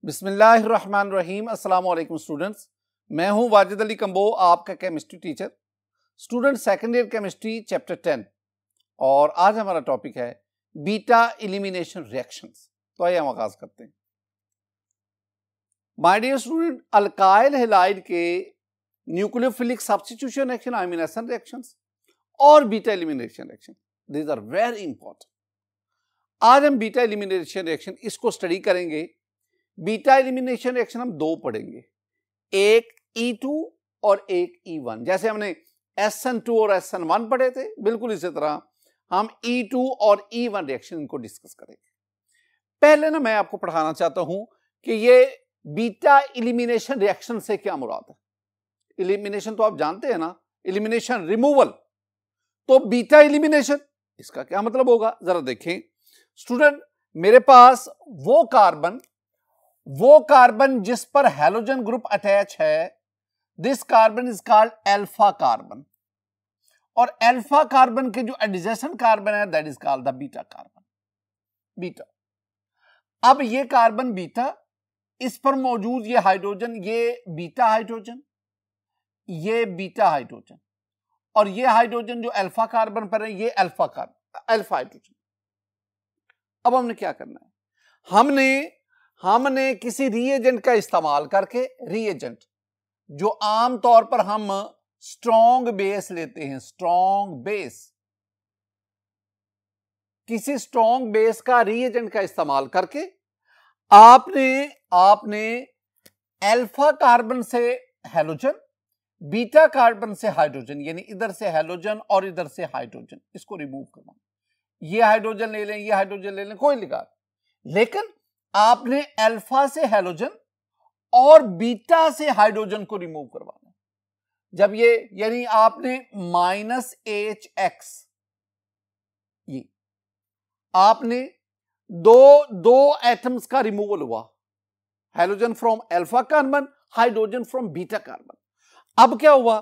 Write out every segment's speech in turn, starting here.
बिस्मिल्लाहिर्रहमानिर्रहीम। अस्सलाम वालेकुम स्टूडेंट्स, मैं हूं वाजिद अली कंबो, आपका chemistry teacher. Student second year chemistry chapter 10 और आज हमारा टॉपिक है बीटा एलिमिनेशन रिएक्शंस। तो आइए हम आगाज करते हैं। My dear student, alkyl halide के nucleophilic substitution reaction, ionization reactions और beta elimination reaction, these are very important. आज हम बीटा एलिमिनेशन रिएक्शन इसको स्टडी करेंगे। बीटा एलिमिनेशन रिएक्शन हम दो पढ़ेंगे, एक E2 और एक E1। जैसे हमने SN2 और SN1 पढ़े थे, बिल्कुल इसी तरह हम E2 और E1 रिएक्शन इनको डिस्कस करेंगे। पहले ना मैं आपको पढ़ाना चाहता हूं कि ये बीटा एलिमिनेशन रिएक्शन से क्या मुराद है। एलिमिनेशन तो आप जानते हैं ना, एलिमिनेशन रिमूवल। तो बीटा एलिमिनेशन इसका क्या मतलब होगा, जरा देखें स्टूडेंट। मेरे पास वो कार्बन जिस पर हैलोजन ग्रुप अटैच है, this carbon is called alpha carbon, और अल्फा कार्बन के जो एडजेसेंट कार्बन है that is called the beta carbon. Beta, अब ये कार्बन बीटा, इस पर मौजूद ये हाइड्रोजन, ये बीटा हाइड्रोजन, ये बीटा हाइड्रोजन, और ये हाइड्रोजन जो अल्फा कार्बन पर है ये अल्फा हाइड्रोजन। अब हमने क्या करना है, हमने किसी रिएजेंट का इस्तेमाल करके, रिएजेंट जो आमतौर पर हम स्ट्रॉन्ग बेस लेते हैं, स्ट्रॉन्ग बेस, किसी स्ट्रॉन्ग बेस का रिएजेंट का इस्तेमाल करके आपने अल्फा कार्बन से हैलोजन, बीटा कार्बन से हाइड्रोजन, यानी इधर से हैलोजन और इधर से हाइड्रोजन, इसको रिमूव करना। ये हाइड्रोजन ले लें, ये हाइड्रोजन ले लें, कोई लिखा, लेकिन आपने अल्फा से हैलोजन और बीटा से हाइड्रोजन को रिमूव करवाना। जब ये, यानी आपने -HX, ये आपने दो एटम्स का रिमूवल हुआ, halogen from alpha carbon, hydrogen from beta carbon. अब क्या हुआ,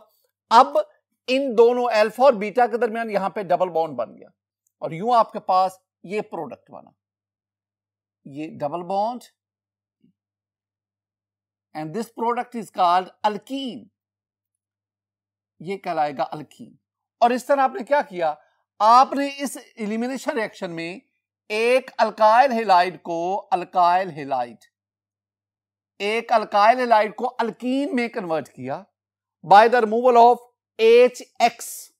अब इन दोनों अल्फा और बीटा के दरमियान यहां पे डबल बॉन्ड बन गया, और यूं आपके पास ये प्रोडक्ट बना, ये double bond, and this product is called alkyne, ये कहलाएगा अल्कीन। और इस तरह आपने क्या किया, आपने इस एलिमिनेशन रिएक्शन में एक अल्काइल हैलाइड को अल्कीन में कन्वर्ट किया by the removal of HX।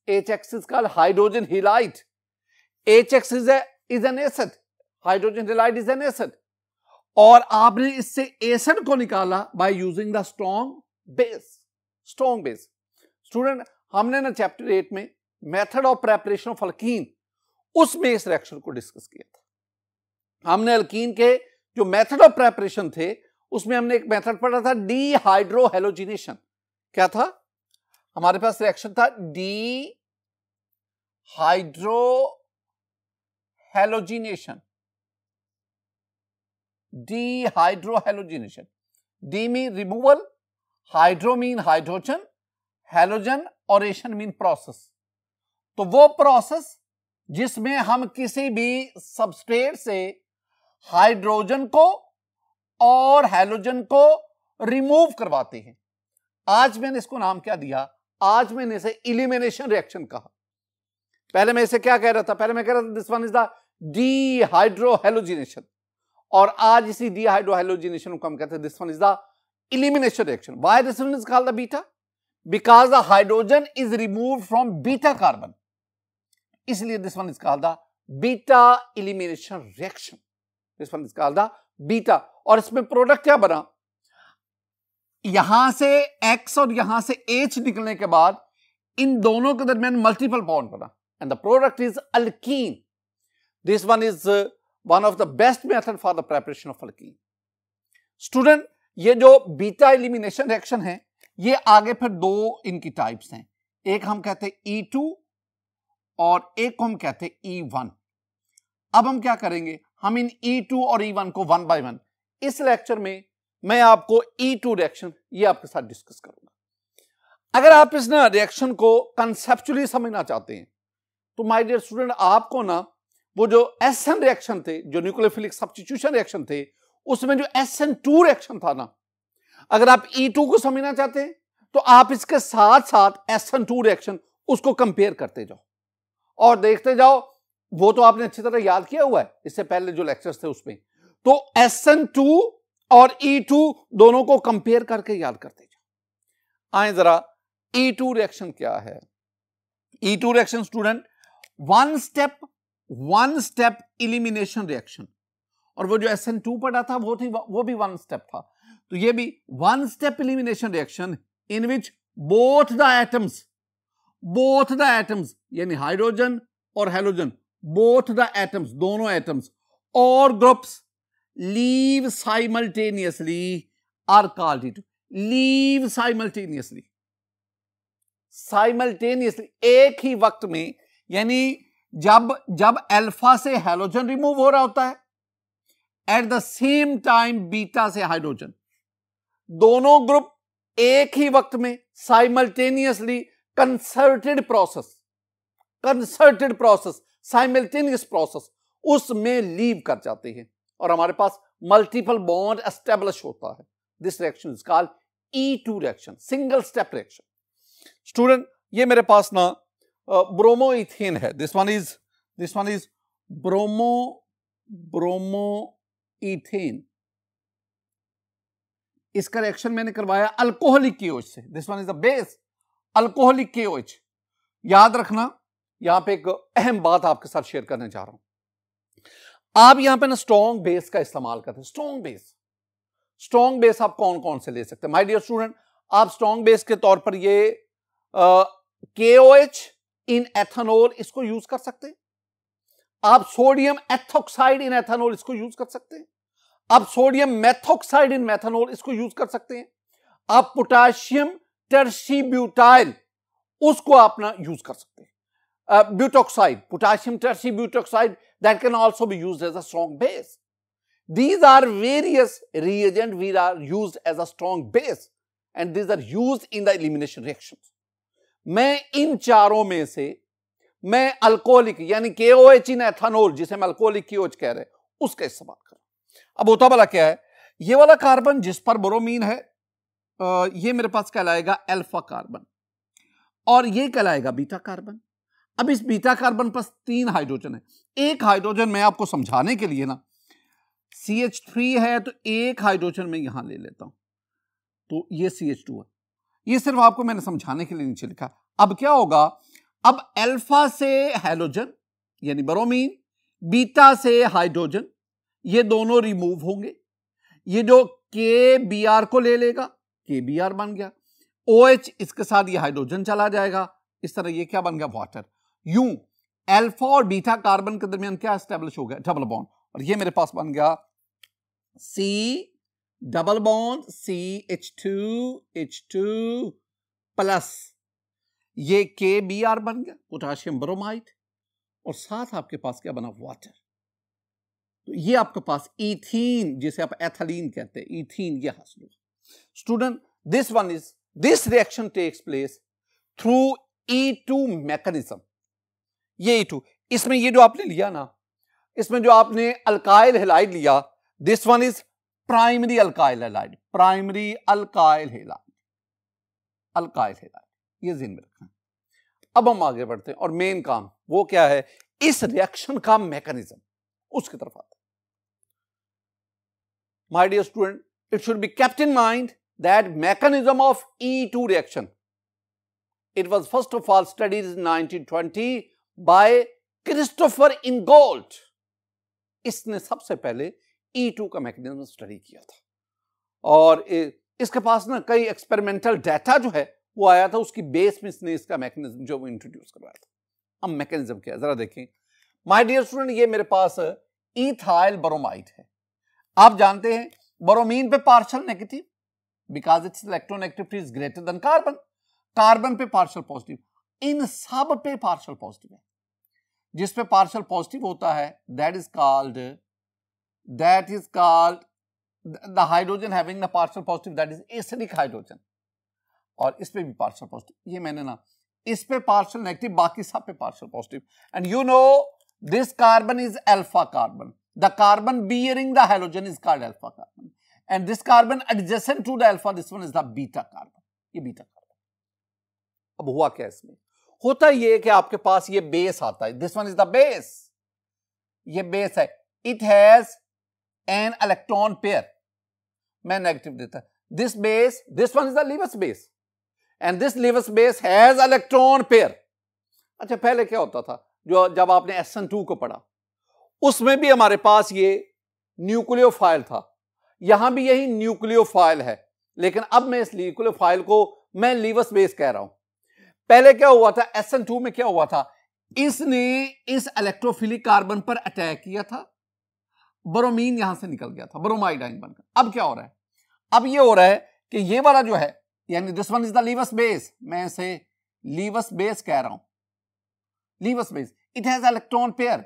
HX is called hydrogen halide. HX is an acid, hydrogen halide is an acid, और आपने इससे एसिड को निकाला by using the strong base. Student, हमने ना चैप्टर 8 में method of preparation of alkyne, उसमें इस रिएक्शन को डिस्कस किया था। हमने अल्कीन के जो मेथड ऑफ प्रेपरेशन थे उसमें हमने एक मेथड पढ़ा था, डीहाइड्रोहैलोजिनेशन। क्या था हमारे पास रिएक्शन था, dehydrohalogenation. De mean removal, hydro mean hydrogen, halogen और एशन मीन प्रोसेस। तो वो प्रोसेस जिसमें हम किसी भी सबस्ट्रेट से हाइड्रोजन को और हैलोजन को रिमूव करवाते हैं। आज मैंने इसको नाम क्या दिया, आज मैंने इसे एलिमिनेशन रिएक्शन कहा। पहले मैं इसे क्या कह रहा था, पहले मैं कह रहा था this one is the dehydrohalogenation, और आज इसी डीहाइड्रोहैलोजिनेशन को हम कहते हैं this one is the elimination reaction. Why this one is called the beta, because the hydrogen is removed from beta carbon, इसलिए this one is called the beta elimination reaction. This one is called the beta. और इसमें product क्या बना, यहां से X और यहां से H निकलने के बाद इन दोनों के दरमियान मल्टीपल बॉन्ड बना, and the product is alkyne. This one is one of the best method for the preparation of alkyne. Student, ये जो बीटा एलिमिनेशन रिएक्शन है, ये आगे फिर दो इनकी टाइप्स हैं, एक हम कहते हैं E2 और एक को हम कहते हैं E1। अब हम क्या करेंगे, हम इन E2 और E1 को वन बाय वन इस लेक्चर में मैं आपको E2 रिएक्शन ये आपके साथ डिस्कस करूंगा। अगर आप इस ना रिएक्शन को कंसेप्चुअली समझना चाहते हैं तो माय डियर स्टूडेंट, आपको ना वो जो SN रिएक्शन थे, जो न्यूक्लियोफिलिक सब्स्टिट्यूशन रिएक्शन थे, उसमें जो SN2 रिएक्शन था ना, अगर आप E2 को समझना चाहते हैं तो आप इसके साथ साथ SN2 रिएक्शन उसको कंपेयर करते जाओ और देखते जाओ। वो तो आपने अच्छी तरह याद किया हुआ है इससे पहले जो लेक्चर्स थे उसमें। तो SN2 और E2 दोनों को कंपेयर करके याद करते जाओ। आए जरा E2 रिएक्शन क्या है। E2 reaction student one step elimination reaction, और वो जो SN2 पढ़ा था वो भी वन स्टेप था। तो ये भी one step elimination reaction in which both the atoms यानी हाइड्रोजन और हेलोजन, बोथ द एटम्स दोनों एटम्स और groups leave simultaneously are called it leave simultaneously एक ही वक्त में, यानी जब अल्फा से हेलोजन रिमूव हो रहा होता है, at the same time beta से हाइड्रोजन, दोनों ग्रुप एक ही वक्त में simultaneously concerted process simultaneous process उसमें लीव कर जाते हैं और हमारे पास मल्टीपल बॉन्ड एस्टेब्लिश होता है। This reaction is called E2 reaction, single step reaction. Student ये मेरे पास ना ब्रोमोइथेन है। This one is bromoethane. इसका रिएक्शन मैंने करवाया अल्कोहलिक KOH से। This one is the base alcoholic KOH। याद रखना, यहां पे एक अहम बात आपके साथ शेयर करने जा रहा हूं। आप यहां पे ना स्ट्रॉन्ग बेस का इस्तेमाल करते हैं। स्ट्रॉन्ग बेस आप कौन कौन से ले सकते हैं माय डियर स्टूडेंट? आप स्ट्रॉन्ग बेस के तौर पर ये KOH इन एथेनॉल इसको यूज कर सकते हैं। आप सोडियम एथोक्साइड इन एथेनॉल इसको यूज कर सकते हैं। आप सोडियम मेथोक्साइड इन मेथेनॉल इसको यूज कर सकते हैं। आप पोटाशियम टर्शीब्यूटाइल उसको अपना यूज कर सकते हैं। Butoxide, potassium tert butoxide, that can also be used as a strong base. These are various reagents which are used as a strong base and these are used in the elimination reactions. मैं इन चारों में से मैं alcoholic यानी KOH इन ethanol, जिसे हम alcoholic KOH कह रहे हैं, उसका इस्तेमाल कर। अब होता वाला क्या है, ये वाला कार्बन जिस पर ब्रोमीन है ये मेरे पास कहलाएगा अल्फा कार्बन और ये कहलाएगा बीटा कार्बन। अब इस बीटा कार्बन पर 3 हाइड्रोजन है। एक हाइड्रोजन मैं आपको समझाने के लिए ना, CH3 है तो एक हाइड्रोजन मैं यहां ले लेता हूं, तो ये CH2 है। ये सिर्फ आपको मैंने समझाने के लिए नीचे लिखा। अब क्या होगा, अब अल्फा से हेलोजन यानी ब्रोमीन, बीटा से हाइड्रोजन, ये दोनों रिमूव होंगे। ये जो KBr को ले लेगा, KBr बन गया। OH इसके साथ ये हाइड्रोजन चला जाएगा, इस तरह ये क्या बन गया, वाटर। यूं अल्फा और बीटा कार्बन के दरमियान क्या एस्टेब्लिश हो गया, डबल बॉन्ड, और ये मेरे पास बन गया C double bond CH2 plus, ये KBr बन गया, पोटाशियम ब्रोमाइड, और साथ आपके पास क्या बना, वाटर। तो ये आपके पास इथीन, जिसे आप एथिलीन कहते हैं, इथीन, ये हासिल हुआ। Student this reaction takes place through E2 mechanism. ये E2, इसमें ये जो आपने लिया ना, इसमें जो आपने अल्काइल हैलाइड लिया, this one is primary alkyl halide, ये ज़हन में रखना। अब हम आगे बढ़ते हैं और मेन काम वो क्या है, इस रिएक्शन का मैकेनिज्म, उसकी तरफ आते हैं। My dear student, it should be kept in mind that mechanism of E2 reaction, it was first of all studied in 1920 by Christopher Ingold. इसने सबसे पहले E2 का मैकेनिज्म स्टडी किया था और इसके पास ना कई एक्सपेरिमेंटल डाटा जो है वो आया था, उसकी बेस में इसने इसका मैकेनिज्म जो वो इंट्रोड्यूस करवाया था। अब मैकेनिज्म क्या है जरा देखें। माय डियर स्टूडेंट, ये मेरे पास इथाइल ब्रोमाइड है। आप जानते हैं ब्रोमीन पे partial negative because it's electronegativity is greater than carbon, carbon पे पार्शियल पॉजिटिव, इन सब पे पार्शियल पॉजिटिव है। जिस पे पार्शियल पॉजिटिव होता है that is called the hydrogen having the partial positive, that is acidic hydrogen. और इस पे भी पार्शियल पॉजिटिव, ये मैंने ना इस पे पार्शियल नेगेटिव, बाकी सब पे partial positive. And you know this carbon is alpha carbon, The carbon bearing the halogen is called alpha carbon. And this carbon adjacent to the alpha, this one is the beta carbon. ये beta carbon. अब हुआ क्या इसमें? होता ये कि आपके पास ये बेस आता है, this one is the base, ये बेस है, it has an electron pair, मैं नेगेटिव देता, this base, this one is the Lewis base and this Lewis base has electron pair. अच्छा, पहले क्या होता था, जो जब आपने SN2 को पढ़ा उसमें भी हमारे पास ये न्यूक्लियोफाइल था, यहां भी यही न्यूक्लियोफाइल है, लेकिन अब मैं इस न्यूक्लियोफाइल को मैं लीवस बेस कह रहा हूं। पहले क्या हुआ था, SN2 में क्या हुआ था, इसने इस इलेक्ट्रोफिलिक कार्बन पर अटैक किया था, ब्रोमीन यहां से निकल गया था, ब्रोमाइड आयन बनकर। अब क्या हो रहा है, अब ये हो रहा है कि ये वाला जो है, यानी this one is the Lewis base, मैं इसे लीवस बेस कह रहा हूं, Lewis base, it has electron pair.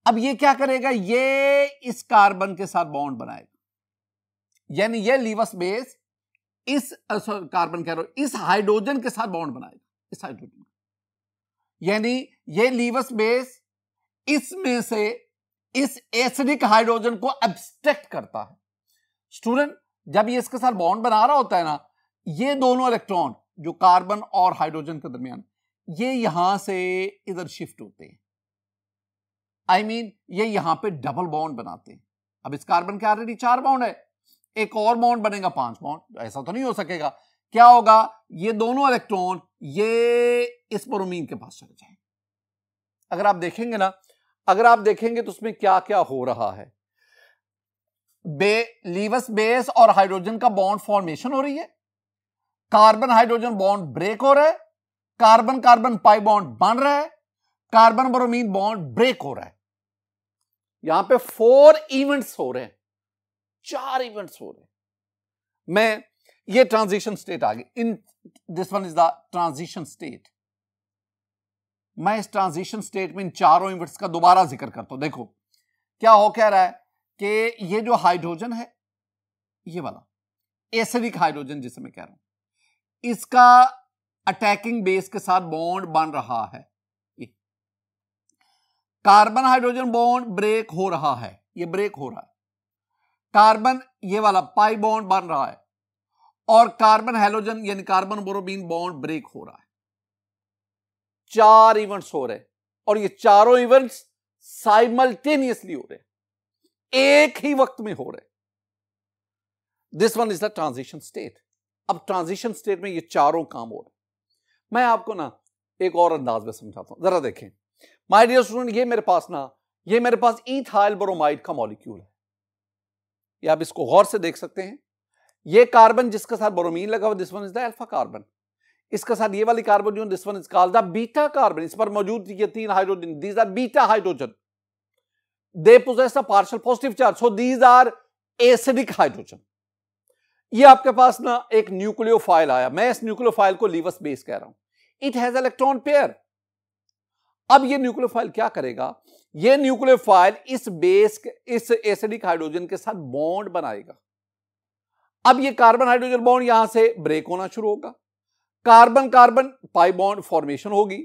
अब ये क्या करेगा, ये इस कार्बन के साथ बॉन्ड बनाएगा, यानी ये लीवस बेस इस कार्बन कह रहा हूं, इस हाइड्रोजन के साथ बॉन्ड बनाएगा, इस हाइड्रोजन, यानी ये लीवस बेस इसमें से इस एसिडिक हाइड्रोजन को एब्स्ट्रैक्ट करता है। स्टूडेंट, जब ये इसके साथ बॉन्ड बना रहा होता है ना, ये दोनों इलेक्ट्रॉन जो कार्बन और हाइड्रोजन के दरमियान, ये यहां से इधर शिफ्ट होते हैं, आई मीन ये यहां पे डबल बॉन्ड बनाते हैं। अब इस कार्बन के ऑलरेडी 4 बॉन्ड है, एक और बॉन्ड बनेगा 5 बॉन्ड, ऐसा तो नहीं हो सकेगा। क्या होगा, ये दोनों इलेक्ट्रॉन ये इस ब्रोमीन के पास चले जाएंगे। अगर आप देखेंगे ना, अगर आप देखेंगे तो उसमें क्या क्या हो रहा है, लीवस बेस और हाइड्रोजन का बॉन्ड फॉर्मेशन हो रही है, कार्बन हाइड्रोजन बॉन्ड ब्रेक हो रहा है, कार्बन कार्बन पाई बॉन्ड बन रहा है, कार्बन ब्रोमीन बॉन्ड ब्रेक हो रहा है। यहां पे 4 इवेंट्स हो रहे हैं, 4 इवेंट्स हो रहे हैं। मैं ये ट्रांजिशन स्टेट आ गई, in this one is the transition state. मैं इस ट्रांजिशन स्टेट में इन चारों इवेंट्स का दोबारा जिक्र करता हूं। देखो क्या हो कह रहा है कि ये जो हाइड्रोजन है, ये वाला एसिडिक हाइड्रोजन जिसे मैं कह रहा हूं, इसका अटैकिंग बेस के साथ बॉन्ड बन रहा है, कार्बन हाइड्रोजन बॉन्ड ब्रेक हो रहा है, ये ब्रेक हो रहा है, कार्बन ये वाला पाई बॉन्ड बन रहा है, और कार्बन हैलोजन यानी कार्बन ब्रोमीन बॉन्ड ब्रेक हो रहा है। 4 इवेंट्स हो रहे हैं, और ये चारों इवेंट्स साइमल्टेनियसली हो रहे हैं, एक ही वक्त में हो रहे हैं। This one is the transition state. अब ट्रांजिशन स्टेट में ये चारों काम हो रहे हैं। मैं आपको ना एक और अंदाज में समझाता हूं, जरा देखें माय डियर स्टूडेंट, ये मेरे पास इथाइल ब्रोमाइड का मॉलिक्यूल है, ये आप इसको गौर से देख सकते हैं। ये कार्बन जिसके साथ ब्रोमीन लगा हुआ, this one is the alpha carbon, इसके साथ ये वाली कार्बन जो this one is called the beta carbon. इस पर मौजूद ये 3 hydrogen, these are beta hydrogen, they possess a partial positive charge, so these are acidic hydrogen. ये आपके पास ना एक न्यूक्लियोफाइल आया, मैं इस न्यूक्लियोफाइल को लीवस बेस कह रहा हूं, इट हैज इलेक्ट्रॉन पेयर। अब ये न्यूक्लियोफाइल क्या करेगा, ये न्यूक्लियोफाइल इस बेस, इस एसिडिक हाइड्रोजन के साथ बॉन्ड बनाएगा। अब ये कार्बन हाइड्रोजन बॉन्ड यहां से ब्रेक होना शुरू होगा, carbon carbon pi bond formation होगी,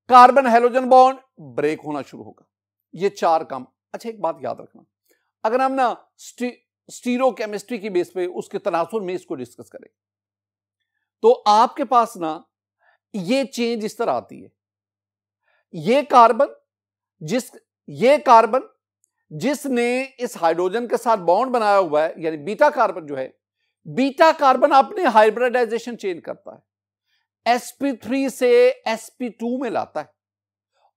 कार्बन हैलोजन बॉन्ड ब्रेक होना शुरू होगा। ये 4 काम। अच्छा, एक बात याद रखना, अगर हम ना स्टीरियोकेमिस्ट्री की बेस पे उसके तनासुर में इसको डिस्कस करें, तो आपके पास ना ये चेंज इस तरह आती है, ये कार्बन जिसने इस हाइड्रोजन के साथ बॉन्ड बनाया हुआ है, यानी बीटा कार्बन जो है, बीटा कार्बन अपने हाइब्रिडाइजेशन चेंज करता है, sp3 से sp2 में लाता है,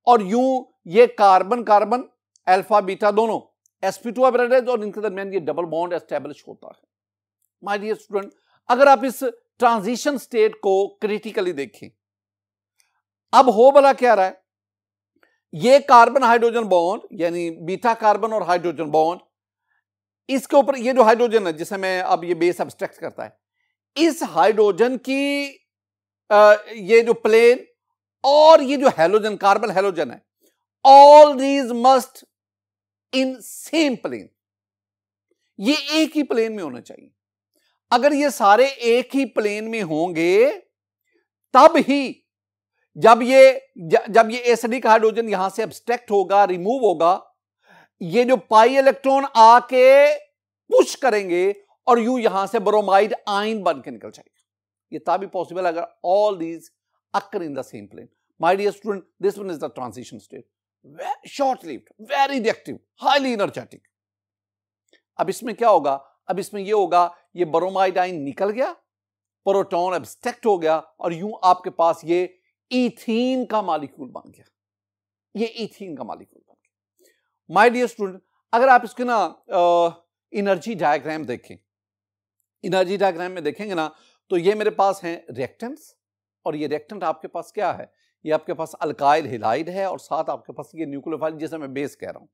और यूं ये कार्बन कार्बन अल्फा बीटा दोनों sp2 हाइब्रिडाइज, और इनके दरमियान ये डबल बॉन्ड एस्टेब्लिश होता है। माय डियर स्टूडेंट, अगर आप इस ट्रांजिशन स्टेट को क्रिटिकली देखें, अब हो भला क्या रहा है, ये कार्बन हाइड्रोजन बॉन्ड यानी बीटा कार्बन और हाइड्रोजन बॉन्ड, इसके ऊपर ये जो हाइड्रोजन है जिसे मैं अब ये बेस एब्स्ट्रैक्ट करता है, इस हाइड्रोजन की ये जो प्लेन और ये जो हैलोजन कार्बन हैलोजन है, all these must in same plane, ये एक ही प्लेन में होना चाहिए। अगर ये सारे एक ही प्लेन में होंगे तब ही जब ये एसिडिक हाइड्रोजन यहां से एब्स्ट्रैक्ट होगा, रिमूव होगा, ये जो पाई इलेक्ट्रॉन आके पुश करेंगे और यूं यहां से ब्रोमाइड आयन बन के निकल जाएगा। ये तभी पॉसिबल अगर all these occur in the same plane. My dear student, this one is the transition state, short lived, very reactive, highly energetic. अब इसमें क्या होगा? अब इसमें ये होगा, ये ब्रोमाइड आयन निकल गया, प्रोटॉन एब्स्ट्रैक्ट हो गया और यूं आपके पास ये इथीन का मॉलिक्यूल बन गया। ये इथीन का मॉलिक्यूल बन गया। माय डियर स्टूडेंट, अगर आप इसके ना एनर्जी डायग्राम देखें, एनर्जी डायग्राम में देखेंगे ना, तो ये मेरे पास हैं रिएक्टेंट्स और ये रिएक्टेंट आपके पास क्या है? ये आपके पास अल्काइल हैलाइड है और साथ आपके पास ये न्यूक्लियोफाइल जिसे मैं बेस कह रहा हूं।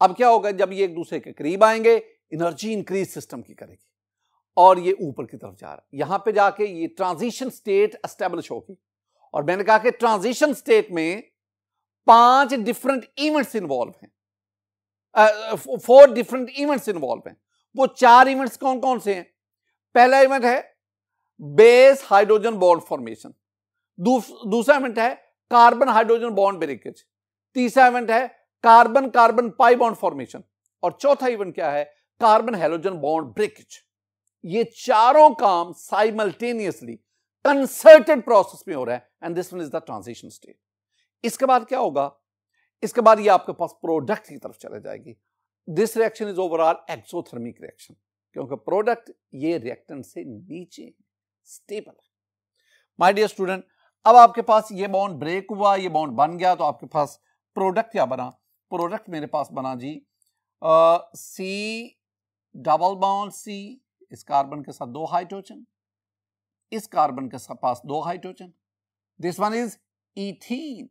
अब क्या होगा? जब ये एक दूसरे के करीब आएंगे, एनर्जी इंक्रीज सिस्टम की करेगी और ये ऊपर की तरफ जा रहा है। यहां पे जाके ये ट्रांजिशन स्टेट एस्टेब्लिश होगी और मैंने कहा कि ट्रांजिशन स्टेट में 5 डिफरेंट इवेंट्स इन्वॉल्व हैं, 4 डिफरेंट इवेंट्स इन्वॉल्व हैं। वो 4 इवेंट्स कौन कौन से हैं? पहला इवेंट है बेस हाइड्रोजन बॉन्ड फॉर्मेशन, दूसरा इवेंट है कार्बन हाइड्रोजन बॉन्ड ब्रेकेज, तीसरा इवेंट है carbon carbon pi bond formation और चौथा इवेंट क्या है? Carbon halogen bond breakage. ये चारों काम साइमल्टेनियसली कंसर्टेड प्रोसेस में हो रहा है and this one is the transition state. इसके बाद क्या होगा? इसके बाद ये आपके पास प्रोडक्ट की तरफ चले जाएगी। This reaction is overall exothermic reaction, क्योंकि प्रोडक्ट ये रिएक्टेंट से नीचे स्टेबल है। माय डियर स्टूडेंट, अब आपके पास ये बॉन्ड ब्रेक हुआ, ये बॉन्ड बन गया, तो आपके पास प्रोडक्ट क्या बना? प्रोडक्ट मेरे पास बना जी सी डबल बॉन्ड सी, इस कार्बन के साथ 2 हाइड्रोजन, इस कार्बन के पास 2 hydrogen, this one is ethene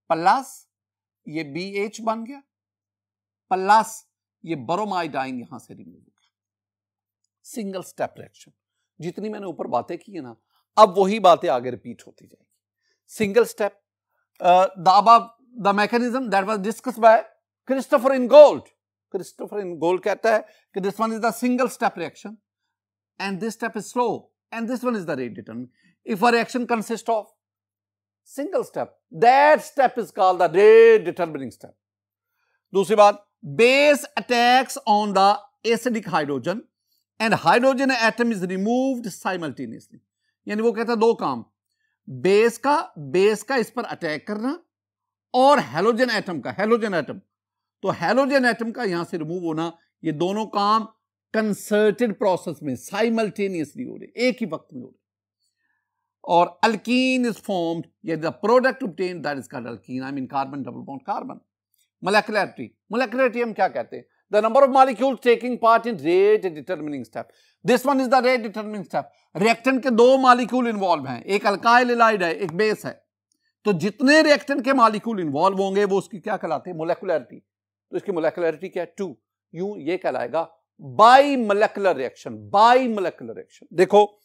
plus ये BH बन गया प्लस ये ब्रोमाइड आयन यहां से रिमूव हो गया। Single step reaction. जितनी मैंने ऊपर बातें की है ना, अब वही बातें आगे रिपीट होती जाएगी। Single step, the mechanism that was discussed by Christopher Ingold. Christopher Ingold कहता है कि this one is the single step reaction and this step is slow and this one is the rate determinant. If a reaction consists of single step, that step is called the rate determining step. दूसरी बात, base attacks on the acidic hydrogen and hydrogen atom is removed simultaneously. यानी वो कहता है 2 काम, base का इस पर अटैक करना और हेलोजन एटम का, तो हेलोजन एटम का यहां से रिमूव होना, ये दोनों काम कंसर्टेड प्रोसेस में साइमल्टेनियसली हो रहे, एक ही वक्त में हो रहे। और अल्कीन इज फॉर्म्ड, ये the product obtained that is called alkene, I mean carbon double bond carbon. Molecularity हम क्या कहते हैं? The number of molecules taking part in rate determining step. This one is the rate determining step. Reactant के 2 molecule involve हैं, एक alkyl halide है, एक base है, तो जितने रिएक्टेंट के मॉलिक्यूल इन्वॉल्व होंगे वो उसकी क्या कहलाते हैं? मोलेकुलरिटी। तो इसकी मोलेकुलरिटी क्या है? 2। यूं ये कहलाएगा बाइमोलेकुलर रिएक्शन। बाइमोलेकुलर रिएक्शन, देखो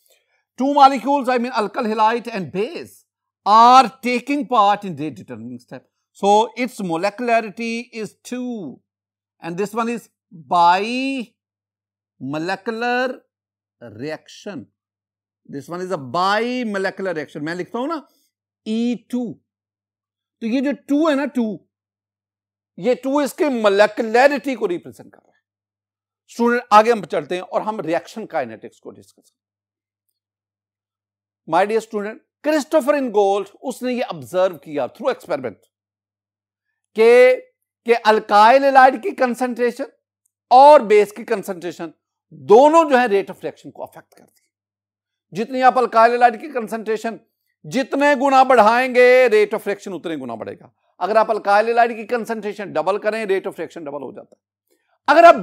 2 molecules, I mean alkyl halide and base, are taking part in rate determining step. So its molecularity is 2 and this one is bimolecular reaction. This one is a bimolecular reaction. मैं लिखता हूं ना E2, तो ये जो 2 है ना, 2, ये 2 इसके मोलेकुलरिटी को रिप्रेजेंट कर रहा है। स्टूडेंट आगे हम चलते हैं और हम रिएक्शन काइनेटिक्स को डिस्कस करें। माय डियर स्टूडेंट, क्रिस्टोफर इनगोल्ड उसने ये ऑब्जर्व किया थ्रू एक्सपेरिमेंट के अल्काइल हैलाइड की कंसंट्रेशन और बेस की कंसंट्रेशन दोनों जो है रेट ऑफ रिएक्शन को अफेक्ट करती है। जितनी आप अल्काइल हैलाइड की कंसंट्रेशन जितने गुना बढ़ाएंगे, रेट ऑफ रिएक्शन उतने गुना बढ़ेगा। अगर आप अल्काइल हैलाइड की कंसंट्रेशन डबल करें, रेट ऑफ रिएक्शन डबल हो जाता है। अगर आप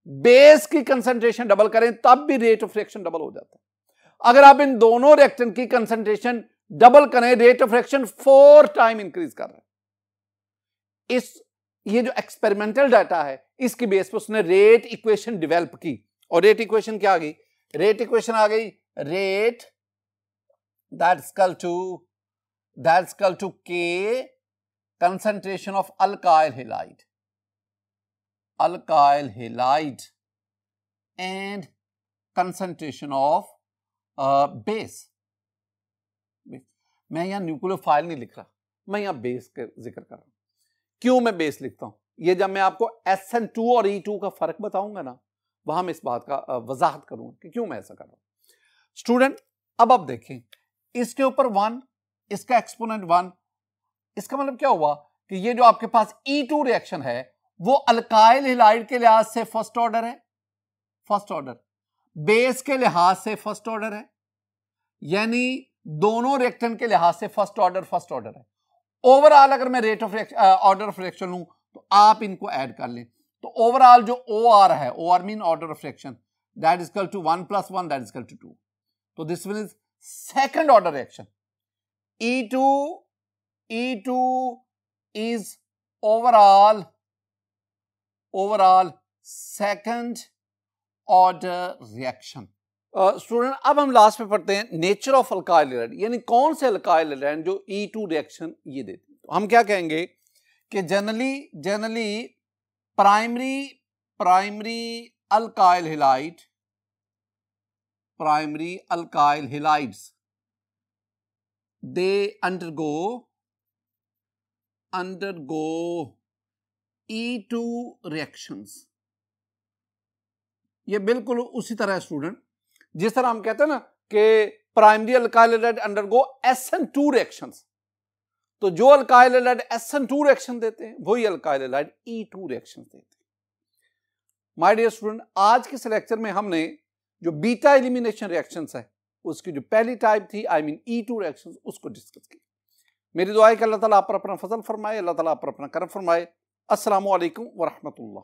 बेस की कंसंट्रेशन डबल करें, तब भी रेट ऑफ रिएक्शन डबल हो जाता है। अगर आप इन दोनों रिएक्टेंट की कंसंट्रेशन डबल करें, rate of reaction 4 time increase कर रहा है। ये जो एक्सपेरिमेंटल डाटा है, इसकी बेस पर उसने रेट इक्वेशन डेवलप की और रेट इक्वेशन क्या आ गई? रेट इक्वेशन आ गई, रेट दैट्स इक्वल टू के concentration of alkyl halide and concentration of base. मैं यहां न्यूक्लियोफाइल नहीं लिख रहा, मैं यहां बेस का जिक्र कर रहा हूं क्यों मैं बेस लिखता हूं, ये जब मैं आपको SN2 और E2 का फर्क बताऊंगा ना, वहां मैं इस बात का वजाहत करूंगा कि क्यों मैं ऐसा कर रहा हूं। स्टूडेंट अब आप देखें, इसके ऊपर 1, इसका एक्सपोनेंट 1, इसका मतलब क्या हुआ कि ये जो आपके पास E2 रिएक्शन है वो अल्काइल हैलाइड के लिहाज से फर्स्ट ऑर्डर है, फर्स्ट ऑर्डर, बेस के लिहाज से फर्स्ट ऑर्डर है, यानी दोनों रिएक्टेंट के लिहाज से फर्स्ट ऑर्डर है। ओवरऑल अगर मैं rate of order of reaction लूं तो आप इनको ऐड कर लें, तो ओवरऑल जो OR है, OR mean order of reaction, that is equal to 1 + 1 that is equal to 2। तो this will is second order reaction. E2 is overall second order reaction। Student अब हम लास्ट में पढ़ते हैं नेचर ऑफ अल्काइल हैलाइड, यानी कौन से alkyl halide जो E2 रिएक्शन ये देते हैं। तो हम क्या कहेंगे कि generally primary alkyl halides they undergo E2 reactions। ये बिल्कुल उसी तरह है स्टूडेंट, जिस तरह हम कहते हैं ना कि primary alkyl halide undergo SN2 reactions, तो जो अल्काइल हैलाइड SN2 रिएक्शन देते हैं वही अल्काइल हैलाइड E2 रिएक्शन देते हैं। माय डियर स्टूडेंट, आज के इस लेक्चर में हमने जो बीटा एलिमिनेशन रिएक्शंस है उसकी जो पहली टाइप थी E2 रिएक्शंस, उसको डिस्कस किया। मेरी दुआ है कि अल्लाह ताला आप पर अपना फजल फरमाए, अल्लाह ताला आप पर अपना करम फरमाए। अस्सलामु अलैकुम व रहमतुल्लाह।